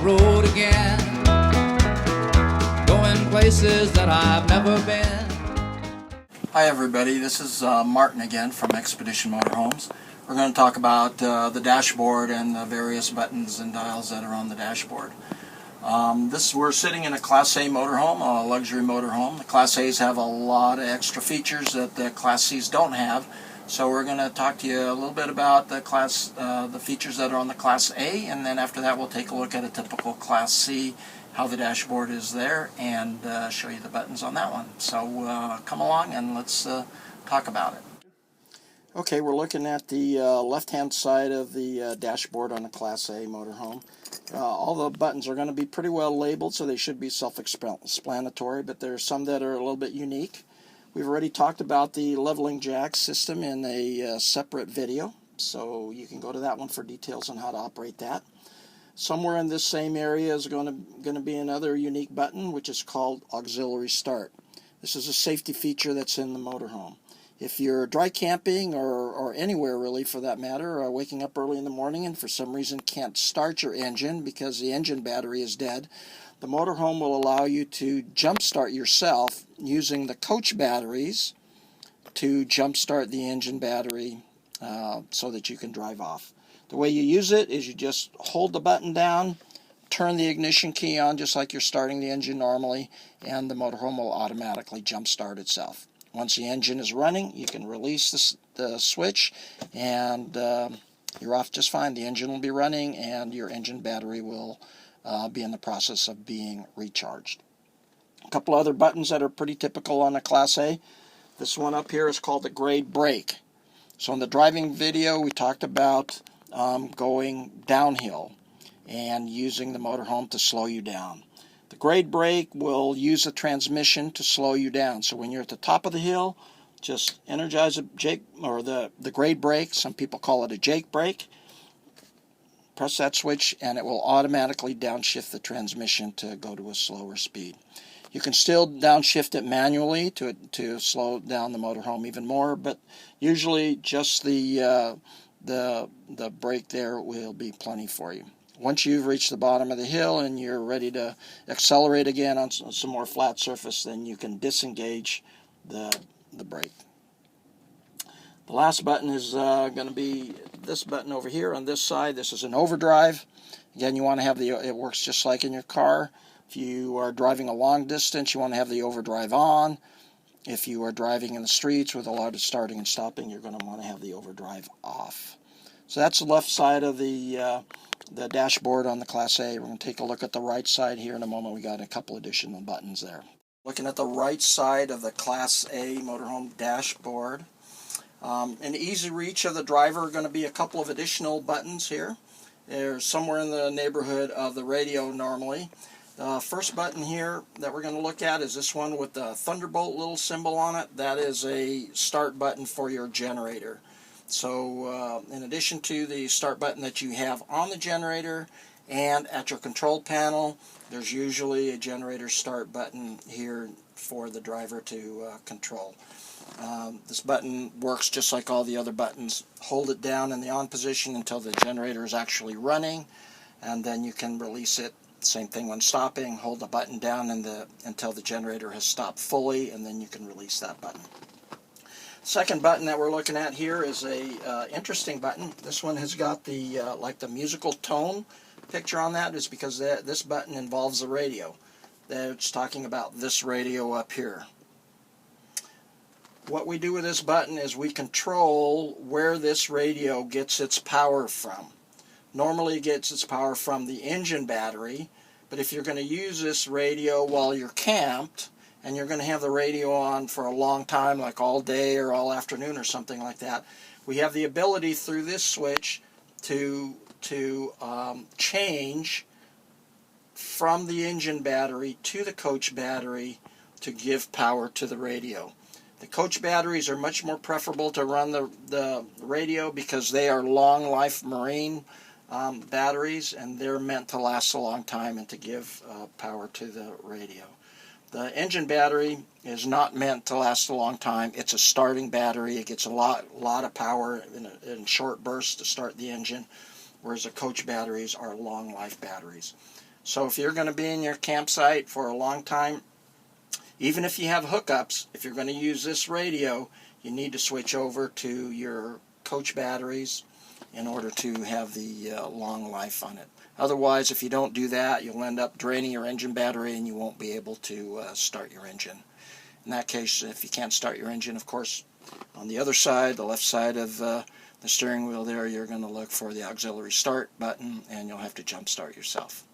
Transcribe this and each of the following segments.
road again, going places that I've never been. Hi everybody, this is Martin again from Expedition Motorhomes. We're going to talk about the dashboard and the various buttons and dials that are on the dashboard. We're sitting in a Class A motorhome, a luxury motorhome. The Class A's have a lot of extra features that the Class C's don't have. So we're going to talk to you a little bit about the features that are on the Class A, and then after that we'll take a look at a typical Class C, how the dashboard is there, and show you the buttons on that one. So come along and let's talk about it. Okay, we're looking at the left-hand side of the dashboard on a Class A motorhome. All the buttons are going to be pretty well labeled, so they should be self-explanatory, but there's some that are a little bit unique. We've already talked about the leveling jack system in a separate video, so you can go to that one for details on how to operate that. Somewhere in this same area is going to be another unique button, which is called auxiliary start. This is a safety feature that's in the motorhome. If you're dry camping or anywhere really for that matter, or waking up early in the morning and for some reason can't start your engine because the engine battery is dead, the motorhome will allow you to jump start yourself using the coach batteries to jump start the engine battery so that you can drive off. The way you use it is you just hold the button down, turn the ignition key on just like you're starting the engine normally, and the motorhome will automatically jump start itself. Once the engine is running, you can release the switch and you're off just fine. The engine will be running and your engine battery will be in the process of being recharged. A couple other buttons that are pretty typical on a Class A. This one up here is called the grade brake. So in the driving video we talked about going downhill and using the motorhome to slow you down. The grade brake will use the transmission to slow you down. So when you're at the top of the hill, just energize the grade brake. Some people call it a Jake brake. Press that switch and it will automatically downshift the transmission to go to a slower speed. You can still downshift it manually to slow down the motorhome even more, but usually just the brake there will be plenty for you. Once you've reached the bottom of the hill and you're ready to accelerate again on some more flat surface, then you can disengage the brake. The last button is going to be this button over here on this side. This is an overdrive. Again, you want to have it works just like in your car. If you are driving a long distance, you want to have the overdrive on. If you are driving in the streets with a lot of starting and stopping, you're going to want to have the overdrive off. So that's the left side of the dashboard on the Class A. We're going to take a look at the right side here in a moment. We got a couple additional buttons there. Looking at the right side of the Class A motorhome dashboard. In easy reach of the driver are going to be a couple of additional buttons here. They're somewhere in the neighborhood of the radio normally. The first button here that we're going to look at is this one with the Thunderbolt little symbol on it. That is a start button for your generator. So in addition to the start button that you have on the generator and at your control panel, there's usually a generator start button here for the driver to control. This button works just like all the other buttons. Hold it down in the on position until the generator is actually running, and then you can release it. Same thing when stopping. Hold the button down until the generator has stopped fully, and then you can release that button. Second button that we're looking at here is a interesting button. This one has got the like the musical tone picture on that. Is because this button involves the radio. It's talking about this radio up here. What we do with this button is we control where this radio gets its power from. Normally it gets its power from the engine battery, but if you're going to use this radio while you're camped and you're going to have the radio on for a long time, like all day or all afternoon or something like that, we have the ability through this switch to change from the engine battery to the coach battery to give power to the radio. The coach batteries are much more preferable to run the radio because they are long life marine batteries, and they're meant to last a long time and to give power to the radio. The engine battery is not meant to last a long time. It's a starting battery. It gets a lot of power in short bursts to start the engine, whereas the coach batteries are long life batteries. So if you're going to be in your campsite for a long time, even if you have hookups, if you're going to use this radio, you need to switch over to your coach batteries in order to have the long life on it. Otherwise, if you don't do that, you'll end up draining your engine battery and you won't be able to start your engine. In that case, if you can't start your engine, of course, on the other side, the left side of the steering wheel there, you're going to look for the auxiliary start button and you'll have to jump start yourself.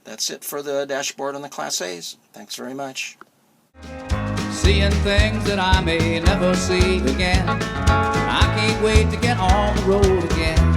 That's it for the dashboard on the Class A's. Thanks very much. Seeing things that I may never see again. I can't wait to get on the road again.